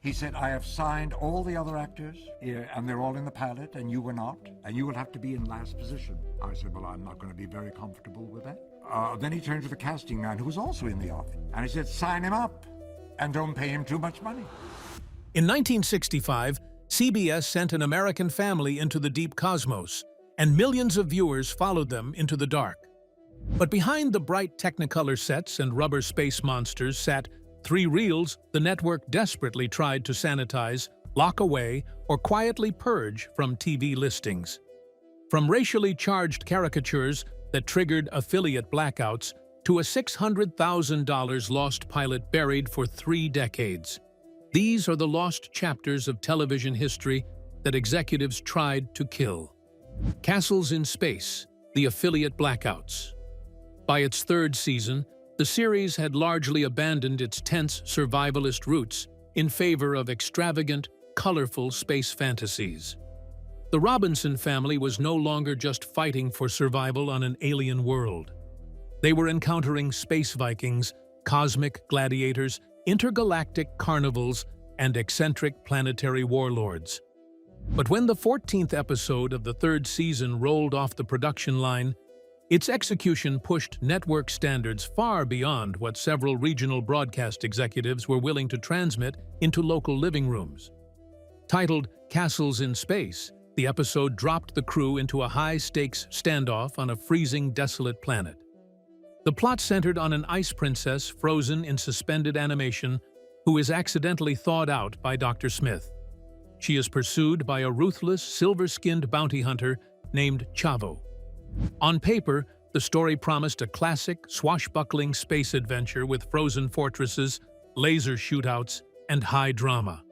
He said, I have signed all the other actors, and they're all in the pilot, and you were not, and you will have to be in last position. I said, well, I'm not going to be very comfortable with that. Then he turned to the casting man, who was also in the office, and he said, sign him up, and don't pay him too much money. In 1965, CBS sent an American family into the deep cosmos, and millions of viewers followed them into the dark. But behind the bright Technicolor sets and rubber space monsters sat three reels the network desperately tried to sanitize, lock away, or quietly purge from TV listings. From racially charged caricatures that triggered affiliate blackouts to a $600,000 lost pilot buried for 3 decades. These are the lost chapters of television history that executives tried to kill. Castles in Space, the affiliate blackouts. By its 3rd season, the series had largely abandoned its tense survivalist roots in favor of extravagant, colorful space fantasies. The Robinson family was no longer just fighting for survival on an alien world. They were encountering space Vikings, cosmic gladiators, intergalactic carnivals, and eccentric planetary warlords. But when the 14th episode of the 3rd season rolled off the production line, its execution pushed network standards far beyond what several regional broadcast executives were willing to transmit into local living rooms. Titled Castles in Space, the episode dropped the crew into a high-stakes standoff on a freezing, desolate planet. The plot centered on an ice princess frozen in suspended animation who is accidentally thawed out by Dr. Smith. She is pursued by a ruthless, silver-skinned bounty hunter named Chavo. On paper, the story promised a classic, swashbuckling space adventure with frozen fortresses, laser shootouts, and high drama.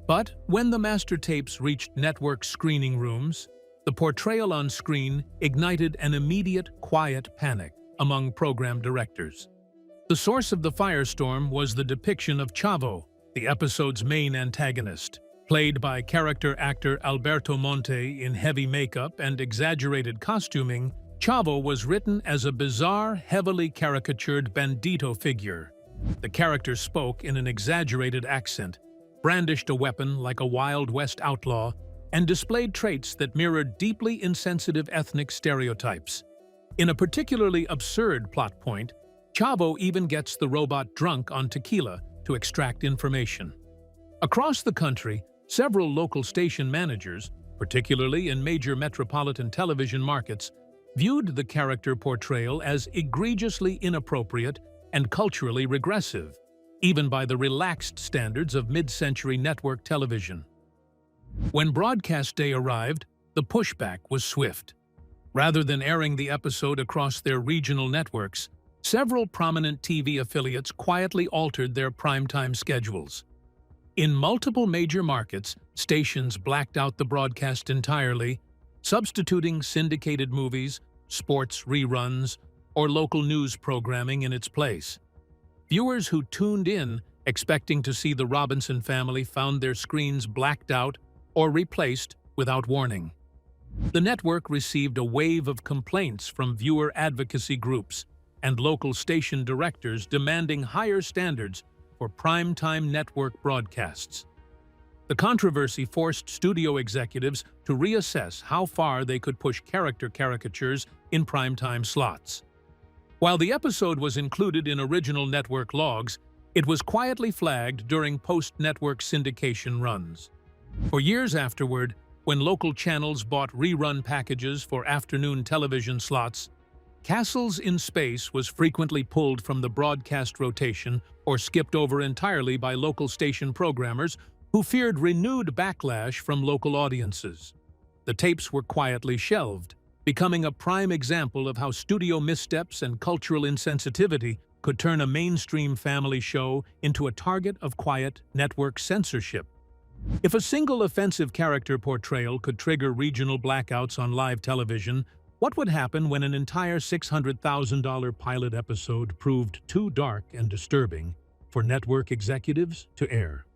But when the master tapes reached network screening rooms, the portrayal on screen ignited an immediate, quiet panic among program directors. The source of the firestorm was the depiction of Chavo, the episode's main antagonist. Played by character actor Alberto Monte in heavy makeup and exaggerated costuming, Chavo was written as a bizarre, heavily caricatured bandito figure. The character spoke in an exaggerated accent, brandished a weapon like a Wild West outlaw, and displayed traits that mirrored deeply insensitive ethnic stereotypes. In a particularly absurd plot point, Chavo even gets the robot drunk on tequila to extract information. Across the country, several local station managers, particularly in major metropolitan television markets, viewed the character portrayal as egregiously inappropriate and culturally regressive, even by the relaxed standards of mid-century network television. When broadcast day arrived, the pushback was swift. Rather than airing the episode across their regional networks, several prominent TV affiliates quietly altered their primetime schedules. In multiple major markets, stations blacked out the broadcast entirely, substituting syndicated movies, sports reruns, or local news programming in its place. Viewers who tuned in, expecting to see the Robinson family, found their screens blacked out or replaced without warning. The network received a wave of complaints from viewer advocacy groups and local station directors demanding higher standards for primetime network broadcasts. The controversy forced studio executives to reassess how far they could push character caricatures in primetime slots. While the episode was included in original network logs, it was quietly flagged during post-network syndication runs. For years afterward, when local channels bought rerun packages for afternoon television slots, Castles in Space was frequently pulled from the broadcast rotation or skipped over entirely by local station programmers who feared renewed backlash from local audiences. The tapes were quietly shelved, becoming a prime example of how studio missteps and cultural insensitivity could turn a mainstream family show into a target of quiet network censorship. If a single offensive character portrayal could trigger regional blackouts on live television, what would happen when an entire $600,000 pilot episode proved too dark and disturbing for network executives to air?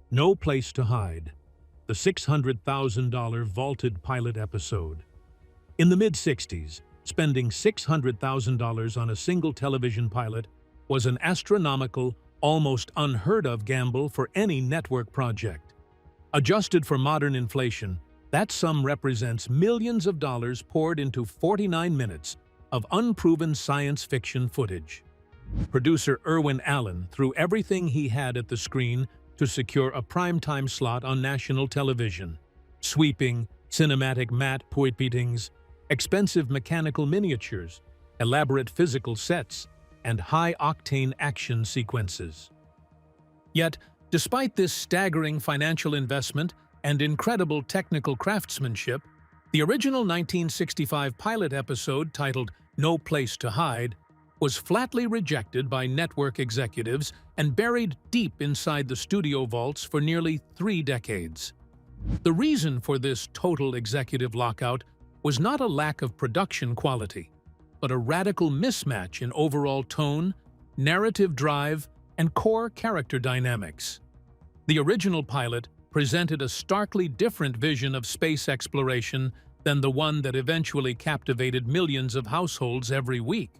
No Place to Hide, the $600,000 vaulted pilot episode. In the mid-60s, spending $600,000 on a single television pilot was an astronomical, almost unheard-of gamble for any network project. Adjusted for modern inflation, that sum represents millions of dollars poured into 49 minutes of unproven science fiction footage. Producer Irwin Allen threw everything he had at the screen to secure a primetime slot on national television. Sweeping, cinematic matte paintings, expensive mechanical miniatures, elaborate physical sets, and high-octane action sequences. Yet, despite this staggering financial investment and incredible technical craftsmanship, the original 1965 pilot episode titled No Place to Hide was flatly rejected by network executives and buried deep inside the studio vaults for nearly 3 decades. The reason for this total executive lockout was not a lack of production quality, but a radical mismatch in overall tone, narrative drive, and core character dynamics. The original pilot presented a starkly different vision of space exploration than the one that eventually captivated millions of households every week.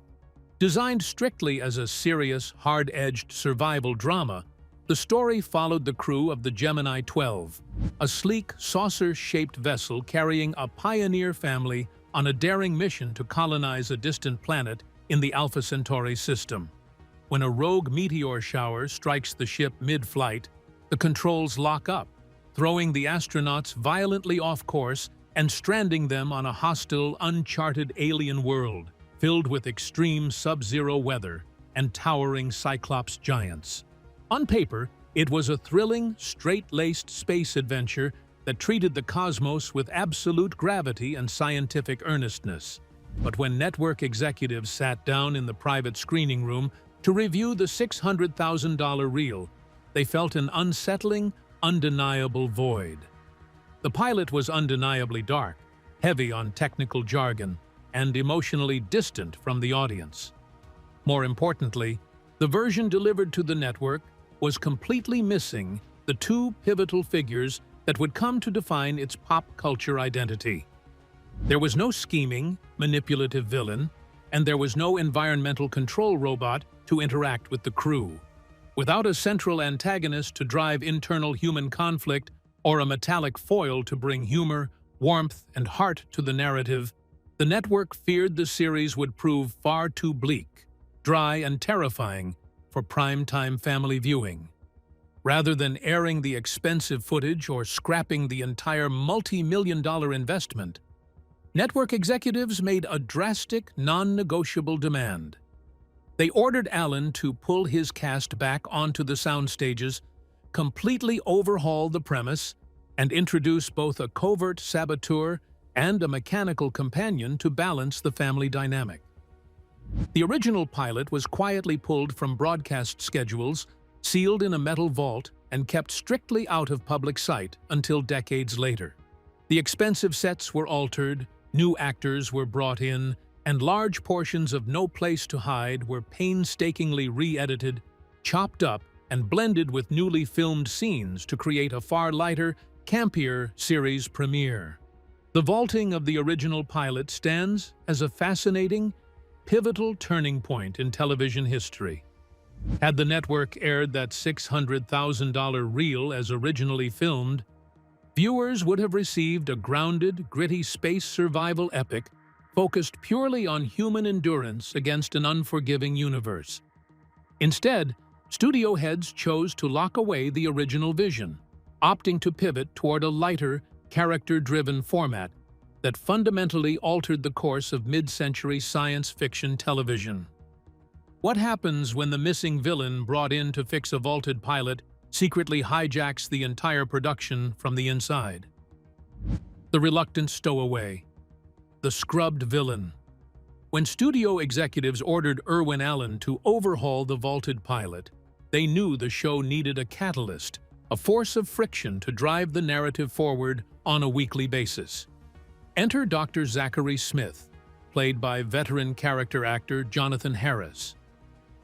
Designed strictly as a serious, hard-edged survival drama, the story followed the crew of the Gemini 12, a sleek, saucer-shaped vessel carrying a pioneer family on a daring mission to colonize a distant planet in the Alpha Centauri system. When a rogue meteor shower strikes the ship mid-flight, the controls lock up, throwing the astronauts violently off course and stranding them on a hostile, uncharted alien world filled with extreme sub-zero weather and towering Cyclops giants. On paper, it was a thrilling, straight-laced space adventure that treated the cosmos with absolute gravity and scientific earnestness. But when network executives sat down in the private screening room to review the $600,000 reel, they felt an unsettling, undeniable void. The pilot was undeniably dark, heavy on technical jargon, and emotionally distant from the audience. More importantly, the version delivered to the network was completely missing the 2 pivotal figures that would come to define its pop culture identity. There was no scheming, manipulative villain, and there was no environmental control robot to interact with the crew. Without a central antagonist to drive internal human conflict or a metallic foil to bring humor, warmth, and heart to the narrative, the network feared the series would prove far too bleak, dry, and terrifying for prime-time family viewing. Rather than airing the expensive footage or scrapping the entire multi-million-dollar investment, network executives made a drastic, non-negotiable demand. They ordered Allen to pull his cast back onto the sound stages, completely overhaul the premise, and introduce both a covert saboteur and a mechanical companion to balance the family dynamic. The original pilot was quietly pulled from broadcast schedules, sealed in a metal vault, and kept strictly out of public sight until decades later. The expensive sets were altered, new actors were brought in, and large portions of No Place to Hide were painstakingly re-edited, chopped up, and blended with newly filmed scenes to create a far lighter, campier series premiere. The vaulting of the original pilot stands as a fascinating, pivotal turning point in television history. Had the network aired that $600,000 reel as originally filmed, viewers would have received a grounded, gritty space survival epic focused purely on human endurance against an unforgiving universe. Instead, studio heads chose to lock away the original vision, opting to pivot toward a lighter, character-driven format that fundamentally altered the course of mid-century science fiction television. What happens when the missing villain brought in to fix a vaulted pilot secretly hijacks the entire production from the inside? The reluctant stowaway. The scrubbed villain. When studio executives ordered Irwin Allen to overhaul the vaulted pilot, they knew the show needed a catalyst, a force of friction to drive the narrative forward on a weekly basis. Enter Dr. Zachary Smith, played by veteran character actor Jonathan Harris.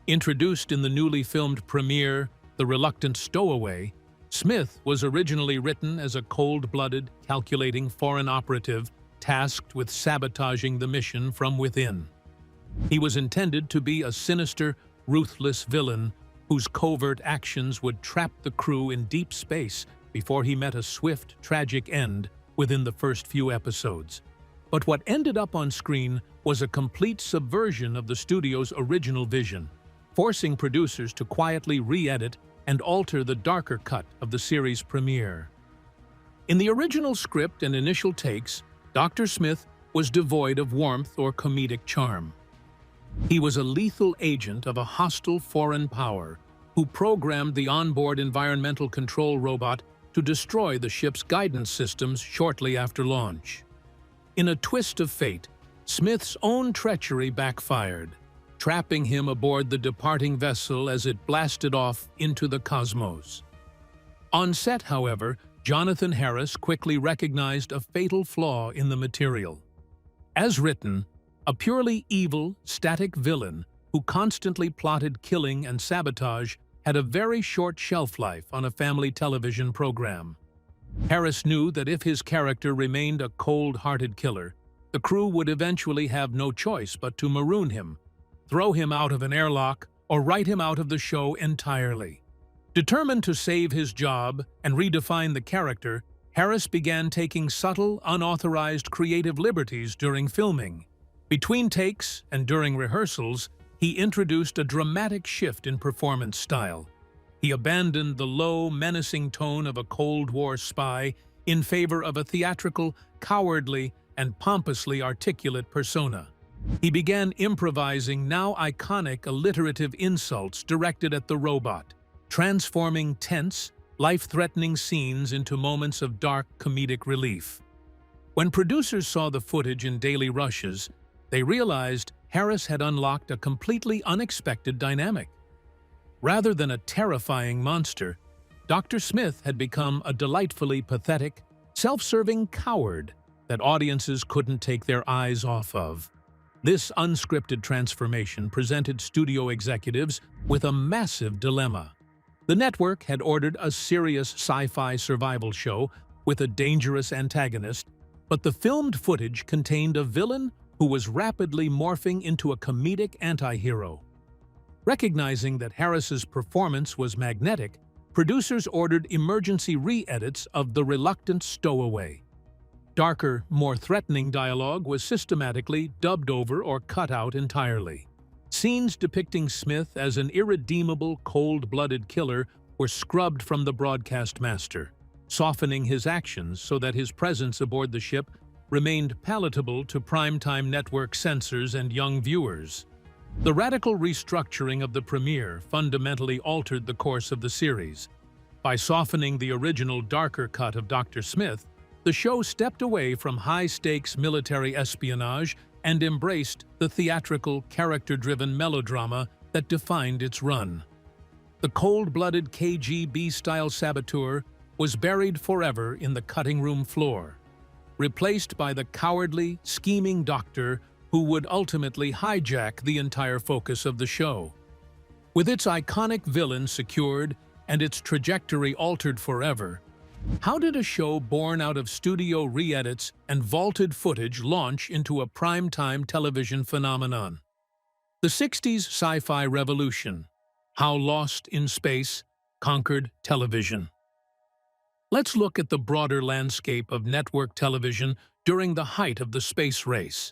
Introduced in the newly filmed premiere, The Reluctant Stowaway, Smith was originally written as a cold-blooded, calculating foreign operative tasked with sabotaging the mission from within. He was intended to be a sinister, ruthless villain whose covert actions would trap the crew in deep space before he met a swift, tragic end within the first few episodes. But what ended up on screen was a complete subversion of the studio's original vision, forcing producers to quietly re-edit and alter the darker cut of the series premiere. In the original script and initial takes, Dr. Smith was devoid of warmth or comedic charm. He was a lethal agent of a hostile foreign power who programmed the onboard environmental control robot to destroy the ship's guidance systems shortly after launch. In a twist of fate, Smith's own treachery backfired, trapping him aboard the departing vessel as it blasted off into the cosmos. On set, however, Jonathan Harris quickly recognized a fatal flaw in the material. As written, a purely evil, static villain who constantly plotted killing and sabotage had a very short shelf life on a family television program. Harris knew that if his character remained a cold-hearted killer, the crew would eventually have no choice but to maroon him, throw him out of an airlock, or write him out of the show entirely. Determined to save his job and redefine the character, Harris began taking subtle, unauthorized creative liberties during filming. Between takes and during rehearsals, he introduced a dramatic shift in performance style. He abandoned the low, menacing tone of a Cold War spy in favor of a theatrical, cowardly, and pompously articulate persona. He began improvising now iconic alliterative insults directed at the robot, transforming tense, life-threatening scenes into moments of dark comedic relief. When producers saw the footage in daily rushes, they realized Harris had unlocked a completely unexpected dynamic. Rather than a terrifying monster, Dr. Smith had become a delightfully pathetic, self-serving coward that audiences couldn't take their eyes off of. This unscripted transformation presented studio executives with a massive dilemma. The network had ordered a serious sci-fi survival show with a dangerous antagonist, but the filmed footage contained a villain who was rapidly morphing into a comedic anti-hero. Recognizing that Harris's performance was magnetic, producers ordered emergency re-edits of the reluctant stowaway. Darker, more threatening dialogue was systematically dubbed over or cut out entirely. Scenes depicting Smith as an irredeemable, cold-blooded killer were scrubbed from the broadcast master, softening his actions so that his presence aboard the ship remained palatable to primetime network censors and young viewers. The radical restructuring of the premiere fundamentally altered the course of the series. By softening the original darker cut of Dr. Smith, the show stepped away from high-stakes military espionage and embraced the theatrical, character-driven melodrama that defined its run. The cold-blooded KGB-style saboteur was buried forever in the cutting room floor, replaced by the cowardly, scheming doctor who would ultimately hijack the entire focus of the show. With its iconic villain secured and its trajectory altered forever, how did a show born out of studio re-edits and vaulted footage launch into a prime-time television phenomenon? The 60s sci-fi revolution. How Lost in Space conquered television. Let's look at the broader landscape of network television during the height of the space race.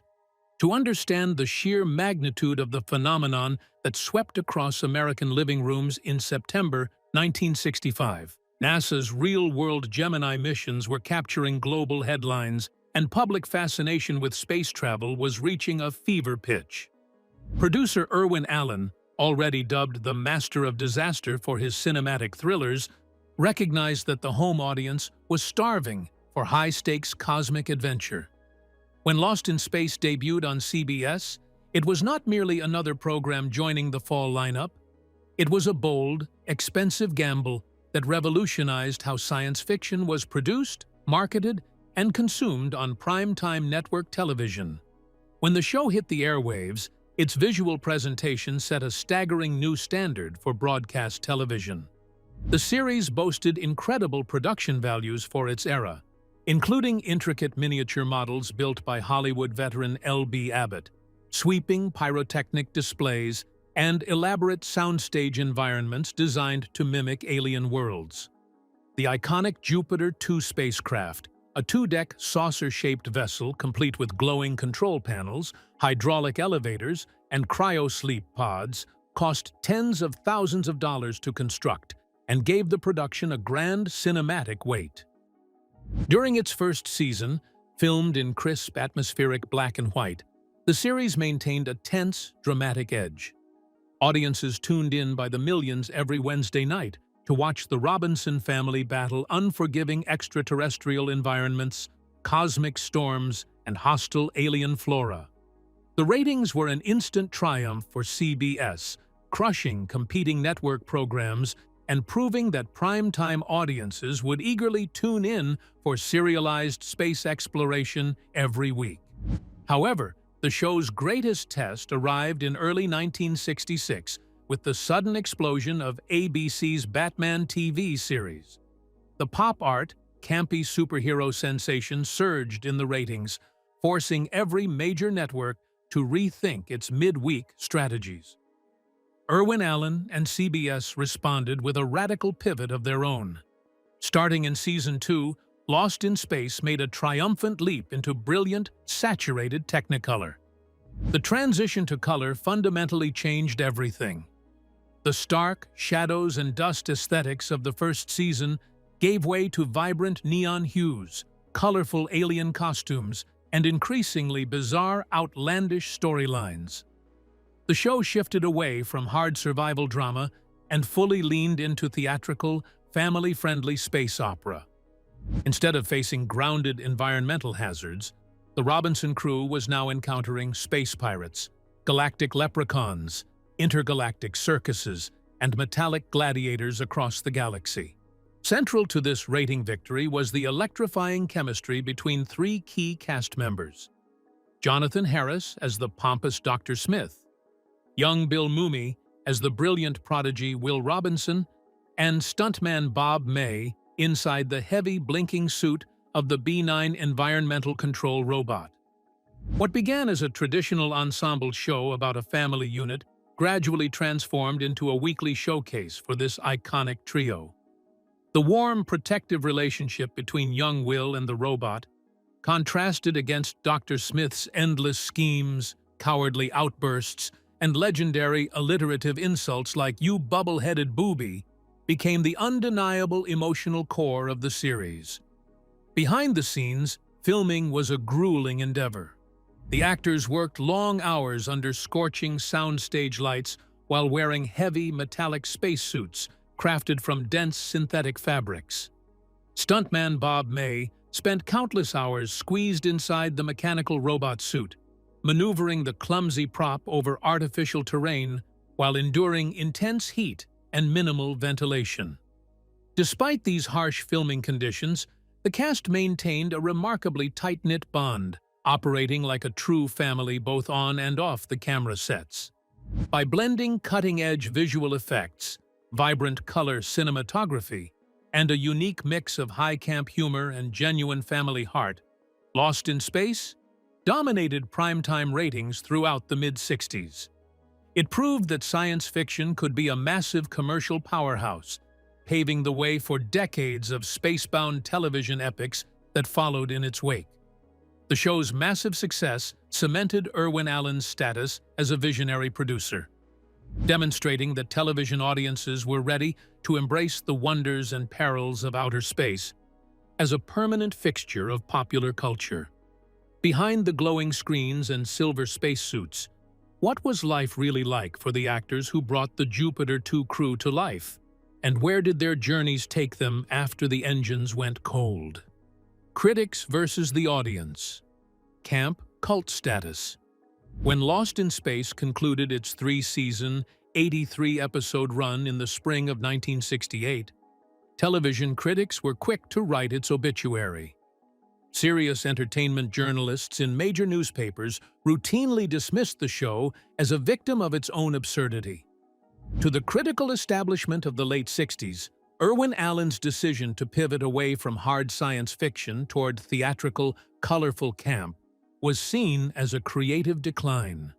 To understand the sheer magnitude of the phenomenon that swept across American living rooms in September 1965, NASA's real-world Gemini missions were capturing global headlines, and public fascination with space travel was reaching a fever pitch. Producer Irwin Allen, already dubbed the Master of Disaster for his cinematic thrillers, recognized that the home audience was starving for high-stakes cosmic adventure. When Lost in Space debuted on CBS, it was not merely another program joining the fall lineup. It was a bold, expensive gamble that revolutionized how science fiction was produced, marketed, and consumed on prime-time network television. When the show hit the airwaves, its visual presentation set a staggering new standard for broadcast television. The series boasted incredible production values for its era, including intricate miniature models built by Hollywood veteran L.B. Abbott, sweeping pyrotechnic displays, and elaborate soundstage environments designed to mimic alien worlds. The iconic Jupiter 2 spacecraft, a two-deck saucer-shaped vessel complete with glowing control panels, hydraulic elevators, and cryo-sleep pods, cost tens of thousands of dollars to construct and gave the production a grand cinematic weight. During its first season, filmed in crisp, atmospheric black and white, the series maintained a tense, dramatic edge. Audiences tuned in by the millions every Wednesday night to watch the Robinson family battle unforgiving extraterrestrial environments, cosmic storms, and hostile alien flora. The ratings were an instant triumph for CBS, crushing competing network programs and proving that primetime audiences would eagerly tune in for serialized space exploration every week. However, the show's greatest test arrived in early 1966 with the sudden explosion of ABC's Batman TV series. The pop art, campy superhero sensation surged in the ratings, forcing every major network to rethink its midweek strategies. Irwin Allen and CBS responded with a radical pivot of their own. Starting in Season 2, Lost in Space made a triumphant leap into brilliant, saturated Technicolor. The transition to color fundamentally changed everything. The stark shadows and dust aesthetics of the first season gave way to vibrant neon hues, colorful alien costumes, and increasingly bizarre, outlandish storylines. The show shifted away from hard survival drama and fully leaned into theatrical, family-friendly space opera. Instead of facing grounded environmental hazards, the Robinson crew was now encountering space pirates, galactic leprechauns, intergalactic circuses, and metallic gladiators across the galaxy. Central to this rating victory was the electrifying chemistry between three key cast members: Jonathan Harris as the pompous Dr. Smith, young Bill Mumy as the brilliant prodigy Will Robinson, and stuntman Bob May inside the heavy blinking suit of the B9 environmental control robot. What began as a traditional ensemble show about a family unit gradually transformed into a weekly showcase for this iconic trio. The warm, protective relationship between young Will and the robot contrasted against Dr. Smith's endless schemes, cowardly outbursts, and legendary alliterative insults like "you bubble-headed booby" became the undeniable emotional core of the series. Behind the scenes, filming was a grueling endeavor. The actors worked long hours under scorching soundstage lights while wearing heavy metallic spacesuits crafted from dense synthetic fabrics. Stuntman Bob May spent countless hours squeezed inside the mechanical robot suit, maneuvering the clumsy prop over artificial terrain while enduring intense heat and minimal ventilation. Despite these harsh filming conditions, the cast maintained a remarkably tight-knit bond, operating like a true family both on and off the camera sets. By blending cutting-edge visual effects, vibrant color cinematography, and a unique mix of high-camp humor and genuine family heart, Lost in Space dominated primetime ratings throughout the mid-60s. It proved that science fiction could be a massive commercial powerhouse, paving the way for decades of space-bound television epics that followed in its wake. The show's massive success cemented Irwin Allen's status as a visionary producer, demonstrating that television audiences were ready to embrace the wonders and perils of outer space as a permanent fixture of popular culture. Behind the glowing screens and silver spacesuits, what was life really like for the actors who brought the Jupiter 2 crew to life? And where did their journeys take them after the engines went cold? Critics versus the audience. Camp cult status. When Lost in Space concluded its 3-season, 83-episode run in the spring of 1968, television critics were quick to write its obituary. Serious entertainment journalists in major newspapers routinely dismissed the show as a victim of its own absurdity. To the critical establishment of the late 60s, Irwin Allen's decision to pivot away from hard science fiction toward theatrical, colorful camp was seen as a creative decline.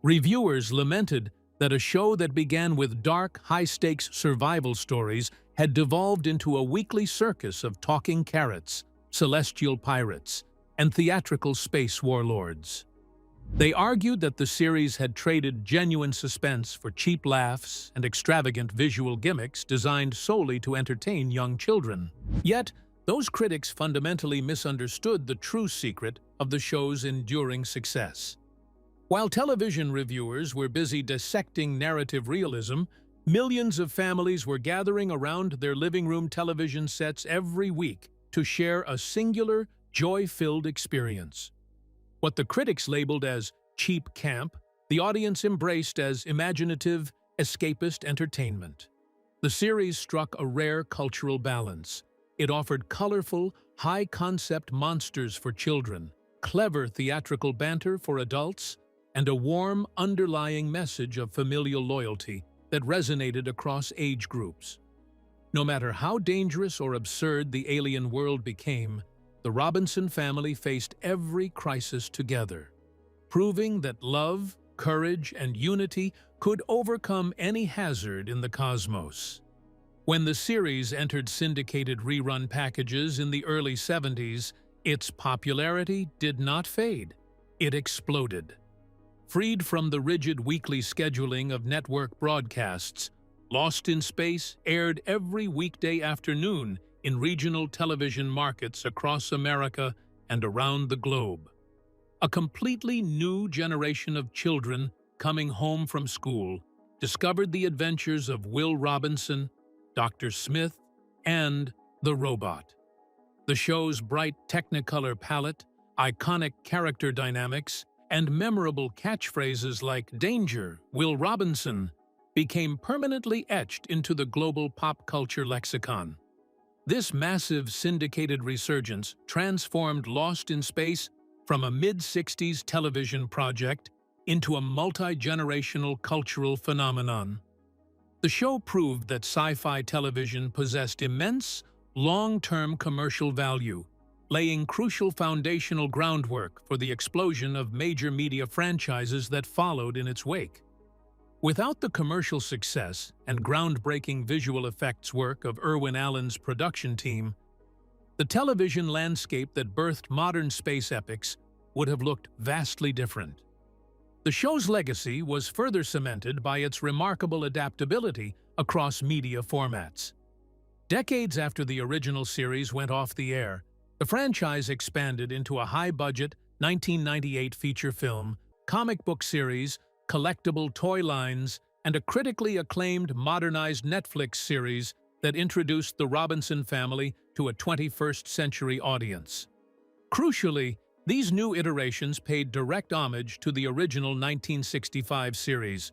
Reviewers lamented that a show that began with dark, high-stakes survival stories had devolved into a weekly circus of talking carrots, celestial pirates, and theatrical space warlords. They argued that the series had traded genuine suspense for cheap laughs and extravagant visual gimmicks designed solely to entertain young children. Yet, those critics fundamentally misunderstood the true secret of the show's enduring success. While television reviewers were busy dissecting narrative realism, millions of families were gathering around their living room television sets every week to share a singular, joy-filled experience. What the critics labeled as cheap camp, the audience embraced as imaginative, escapist entertainment. The series struck a rare cultural balance. It offered colorful, high-concept monsters for children, clever theatrical banter for adults, and a warm, underlying message of familial loyalty that resonated across age groups. No matter how dangerous or absurd the alien world became, the Robinson family faced every crisis together, proving that love, courage, and unity could overcome any hazard in the cosmos. When the series entered syndicated rerun packages in the early 70s, its popularity did not fade. It exploded. Freed from the rigid weekly scheduling of network broadcasts, Lost in Space aired every weekday afternoon in regional television markets across America and around the globe. A completely new generation of children coming home from school discovered the adventures of Will Robinson, Dr. Smith, and the robot. The show's bright Technicolor palette, iconic character dynamics, and memorable catchphrases like "Danger, Will Robinson" became permanently etched into the global pop culture lexicon. This massive syndicated resurgence transformed Lost in Space from a mid-60s television project into a multi-generational cultural phenomenon. The show proved that sci-fi television possessed immense, long-term commercial value, laying crucial foundational groundwork for the explosion of major media franchises that followed in its wake. Without the commercial success and groundbreaking visual effects work of Irwin Allen's production team, the television landscape that birthed modern space epics would have looked vastly different. The show's legacy was further cemented by its remarkable adaptability across media formats. Decades after the original series went off the air, the franchise expanded into a high-budget 1998 feature film, comic book series, collectible toy lines, and a critically acclaimed modernized Netflix series that introduced the Robinson family to a 21st-century audience. Crucially, these new iterations paid direct homage to the original 1965 series,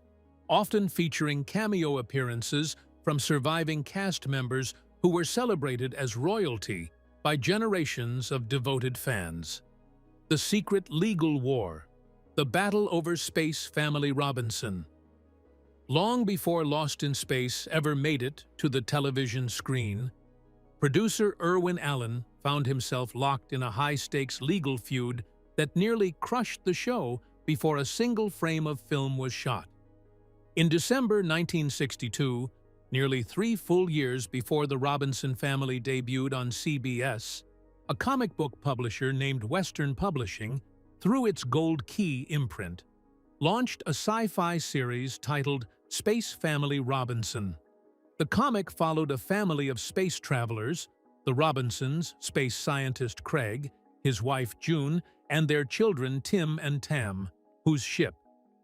often featuring cameo appearances from surviving cast members who were celebrated as royalty by generations of devoted fans. The Secret Legal War, the battle over Space Family Robinson. Long before Lost in Space ever made it to the television screen, producer Irwin Allen found himself locked in a high-stakes legal feud that nearly crushed the show before a single frame of film was shot. In December 1962, nearly 3 full years before the Robinson family debuted on CBS, a comic book publisher named Western Publishing, through its Gold Key imprint, launched a sci-fi series titled Space Family Robinson. The comic followed a family of space travelers, the Robinsons, space scientist Craig, his wife June, and their children Tim and Tam, whose ship,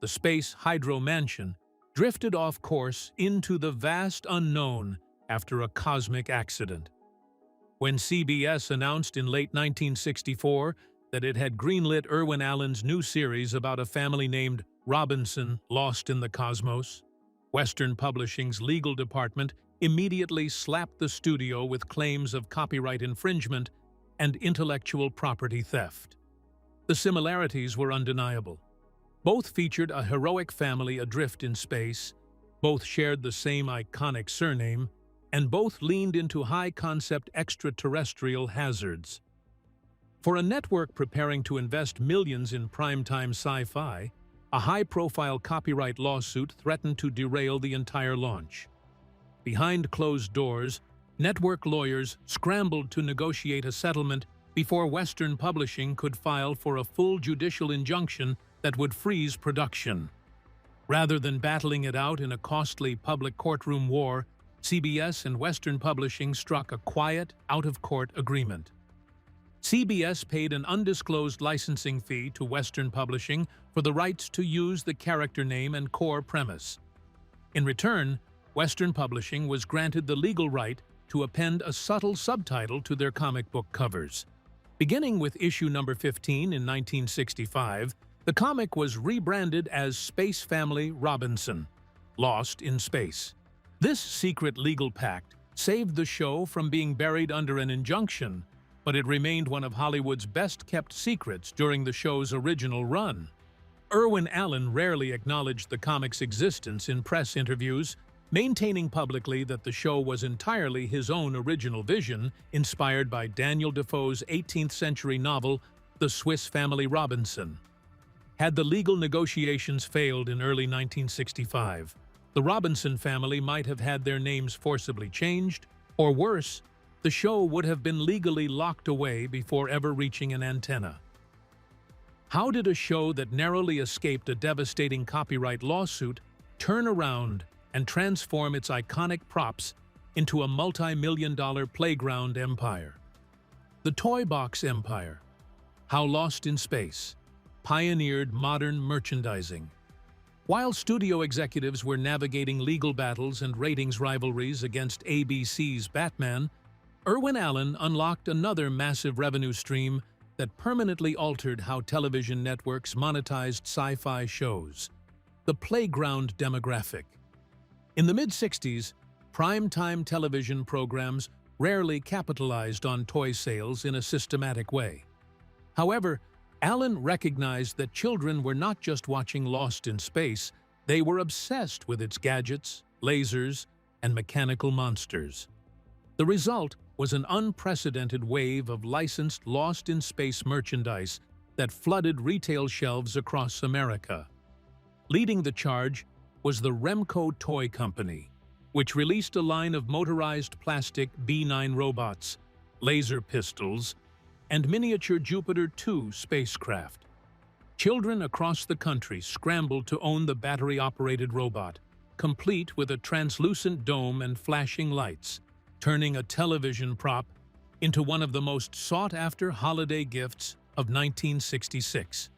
the Space Hydro Mansion, drifted off course into the vast unknown after a cosmic accident. When CBS announced in late 1964 that it had greenlit Irwin Allen's new series about a family named Robinson lost in the cosmos, Western Publishing's legal department immediately slapped the studio with claims of copyright infringement and intellectual property theft. The similarities were undeniable. Both featured a heroic family adrift in space, both shared the same iconic surname, and both leaned into high-concept extraterrestrial hazards. For a network preparing to invest millions in primetime sci-fi, a high-profile copyright lawsuit threatened to derail the entire launch. Behind closed doors, network lawyers scrambled to negotiate a settlement before Western Publishing could file for a full judicial injunction that would freeze production. Rather than battling it out in a costly public courtroom war, CBS and Western Publishing struck a quiet, out-of-court agreement. CBS paid an undisclosed licensing fee to Western Publishing for the rights to use the character name and core premise. In return, Western Publishing was granted the legal right to append a subtle subtitle to their comic book covers. Beginning with issue number 15 in 1965, the comic was rebranded as Space Family Robinson, Lost in Space. This secret legal pact saved the show from being buried under an injunction, but it remained one of Hollywood's best-kept secrets during the show's original run. Irwin Allen rarely acknowledged the comic's existence in press interviews, maintaining publicly that the show was entirely his own original vision, inspired by Daniel Defoe's 18th-century novel, The Swiss Family Robinson. Had the legal negotiations failed in early 1965, the Robinson family might have had their names forcibly changed, or worse, the show would have been legally locked away before ever reaching an antenna. How did a show that narrowly escaped a devastating copyright lawsuit turn around and transform its iconic props into a multi-million-dollar playground empire? The Toy Box Empire. How Lost in Space pioneered modern merchandising. While studio executives were navigating legal battles and ratings rivalries against ABC's Batman, Irwin Allen unlocked another massive revenue stream that permanently altered how television networks monetized sci-fi shows: the playground demographic. In the mid-60s, primetime television programs rarely capitalized on toy sales in a systematic way. However, Allen recognized that children were not just watching Lost in Space, they were obsessed with its gadgets, lasers, and mechanical monsters. The result was an unprecedented wave of licensed Lost in Space merchandise that flooded retail shelves across America. Leading the charge was the Remco Toy Company, which released a line of motorized plastic B-9 robots, laser pistols, and miniature Jupiter 2 spacecraft. Children across the country scrambled to own the battery-operated robot, complete with a translucent dome and flashing lights, turning a television prop into one of the most sought-after holiday gifts of 1966.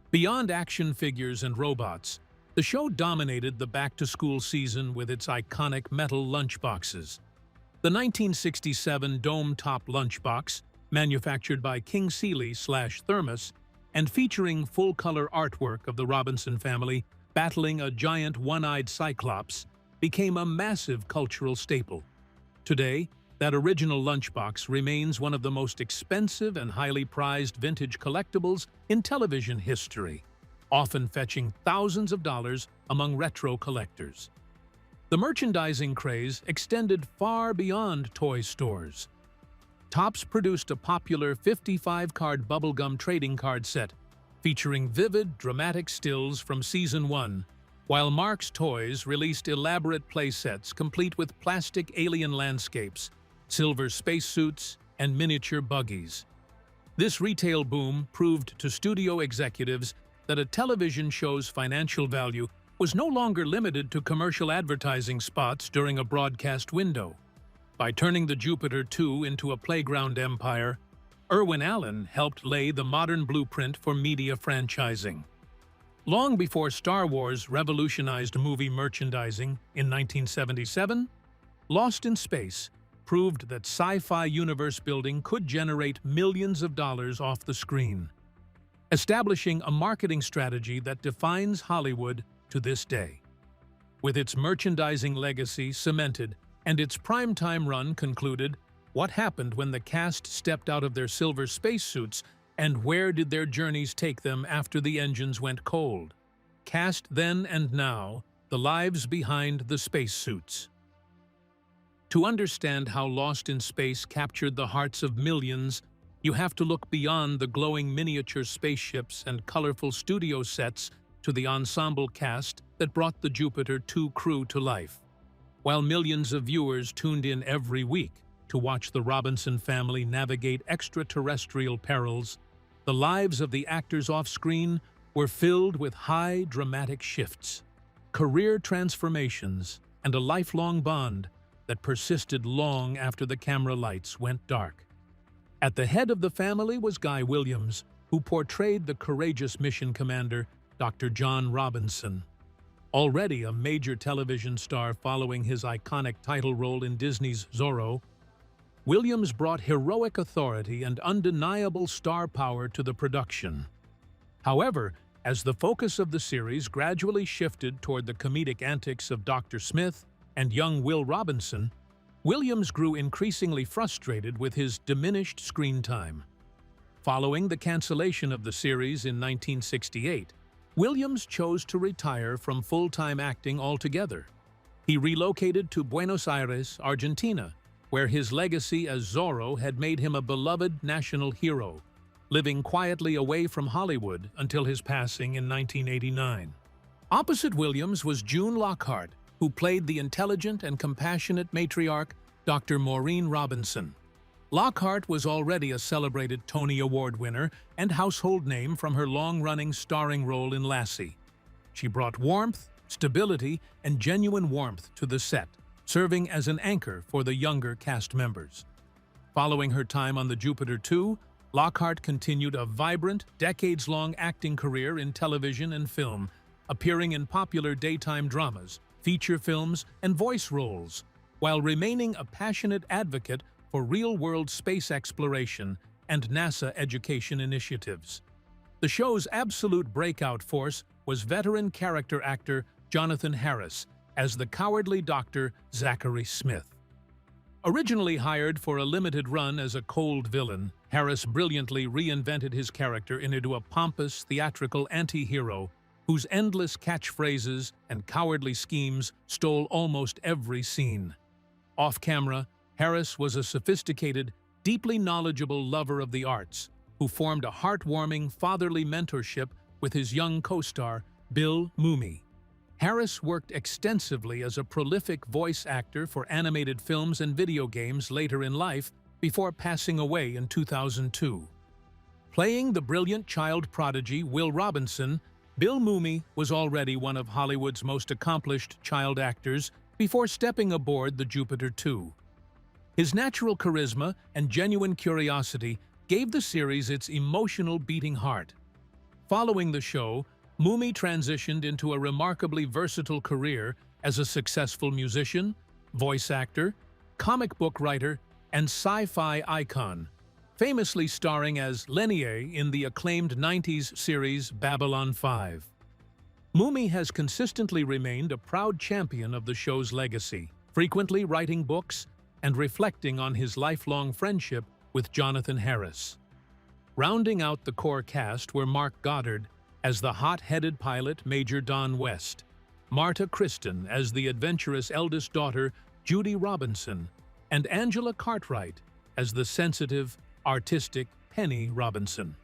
Beyond action figures and robots, the show dominated the back-to-school season with its iconic metal lunchboxes. The 1967 dome-top lunchbox, manufactured by King Sealy/Thermos, and featuring full-color artwork of the Robinson family battling a giant one-eyed cyclops, became a massive cultural staple. Today, that original lunchbox remains one of the most expensive and highly prized vintage collectibles in television history, often fetching thousands of dollars among retro collectors. The merchandising craze extended far beyond toy stores. Topps produced a popular 55-card bubblegum trading card set featuring vivid, dramatic stills from Season 1, while Mark's Toys released elaborate playsets complete with plastic alien landscapes, silver spacesuits, and miniature buggies. This retail boom proved to studio executives that a television show's financial value was no longer limited to commercial advertising spots during a broadcast window. By turning the Jupiter 2 into a playground empire, Irwin Allen helped lay the modern blueprint for media franchising. Long before Star Wars revolutionized movie merchandising in 1977, Lost in Space proved that sci-fi universe building could generate millions of dollars off the screen, establishing a marketing strategy that defines Hollywood to this day. With its merchandising legacy cemented and its primetime run concluded, what happened when the cast stepped out of their silver spacesuits, and where did their journeys take them after the engines went cold? Cast then and now, the lives behind the spacesuits. To understand how Lost in Space captured the hearts of millions, you have to look beyond the glowing miniature spaceships and colorful studio sets to the ensemble cast that brought the Jupiter 2 crew to life. While millions of viewers tuned in every week to watch the Robinson family navigate extraterrestrial perils, the lives of the actors off-screen were filled with high dramatic shifts, career transformations, and a lifelong bond that persisted long after the camera lights went dark. At the head of the family was Guy Williams, who portrayed the courageous mission commander, Dr. John Robinson. Already a major television star following his iconic title role in Disney's Zorro, Williams brought heroic authority and undeniable star power to the production. However, as the focus of the series gradually shifted toward the comedic antics of Dr. Smith and young Will Robinson, Williams grew increasingly frustrated with his diminished screen time. Following the cancellation of the series in 1968, Williams chose to retire from full-time acting altogether. He relocated to Buenos Aires, Argentina, where his legacy as Zorro had made him a beloved national hero, living quietly away from Hollywood until his passing in 1989. Opposite Williams was June Lockhart, who played the intelligent and compassionate matriarch Dr. Maureen Robinson. Lockhart was already a celebrated Tony Award winner and household name from her long-running starring role in Lassie. She brought warmth, stability, and genuine warmth to the set, serving as an anchor for the younger cast members. Following her time on the Jupiter 2, Lockhart continued a vibrant, decades-long acting career in television and film, appearing in popular daytime dramas, feature films, and voice roles, while remaining a passionate advocate for real-world space exploration and NASA education initiatives. The show's absolute breakout force was veteran character actor Jonathan Harris as the cowardly Dr. Zachary Smith. Originally hired for a limited run as a cold villain, Harris brilliantly reinvented his character into a pompous, theatrical anti-hero whose endless catchphrases and cowardly schemes stole almost every scene. Off-camera, Harris was a sophisticated, deeply knowledgeable lover of the arts who formed a heartwarming fatherly mentorship with his young co-star, Bill Mumy. Harris worked extensively as a prolific voice actor for animated films and video games later in life before passing away in 2002. Playing the brilliant child prodigy Will Robinson, Bill Mumy was already one of Hollywood's most accomplished child actors before stepping aboard the Jupiter 2. His natural charisma and genuine curiosity gave the series its emotional beating heart. Following the show, Mumy transitioned into a remarkably versatile career as a successful musician, voice actor, comic book writer, and sci-fi icon, famously starring as Lenier in the acclaimed 90s series Babylon 5. Mumy has consistently remained a proud champion of the show's legacy, frequently writing books and reflecting on his lifelong friendship with Jonathan Harris. Rounding out the core cast were Mark Goddard as the hot-headed pilot Major Don West, Marta Kristen as the adventurous eldest daughter Judy Robinson, and Angela Cartwright as the sensitive, artistic Penny Robinson.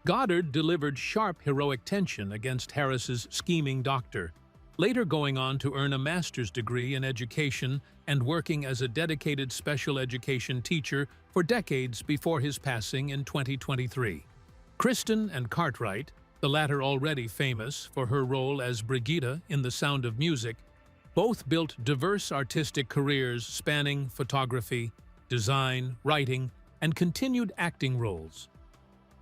Goddard delivered sharp heroic tension against Harris's scheming doctor, later going on to earn a master's degree in education and working as a dedicated special education teacher for decades before his passing in 2023. Kristen and Cartwright, the latter already famous for her role as Brigida in The Sound of Music, both built diverse artistic careers spanning photography, design, writing, and continued acting roles.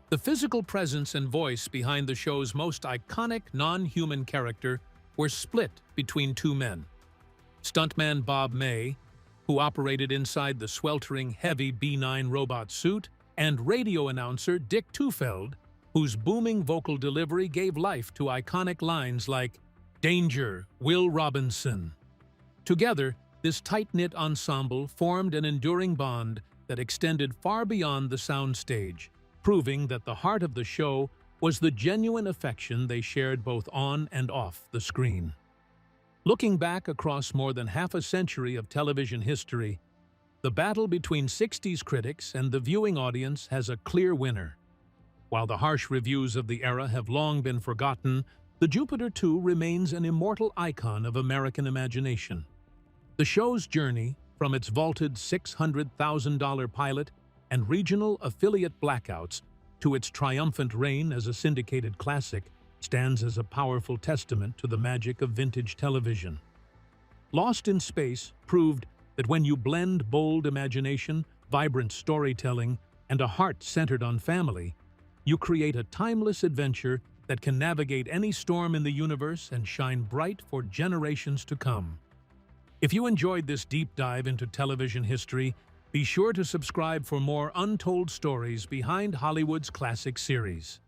The physical presence and voice behind the show's most iconic non-human character were split between two men. Stuntman Bob May, who operated inside the sweltering, heavy B-9 robot suit, and radio announcer Dick Tufeld, whose booming vocal delivery gave life to iconic lines like, "Danger, Will Robinson." Together, this tight-knit ensemble formed an enduring bond that extended far beyond the soundstage, proving that the heart of the show was the genuine affection they shared both on and off the screen. Looking back across more than half a century of television history, the battle between 60s critics and the viewing audience has a clear winner. While the harsh reviews of the era have long been forgotten, the Jupiter 2 remains an immortal icon of American imagination. The show's journey, from its vaulted $600,000 pilot and regional affiliate blackouts to its triumphant reign as a syndicated classic, stands as a powerful testament to the magic of vintage television. Lost in Space proved that when you blend bold imagination, vibrant storytelling, and a heart centered on family, you create a timeless adventure that can navigate any storm in the universe and shine bright for generations to come. If you enjoyed this deep dive into television history, be sure to subscribe for more untold stories behind Hollywood's classic series.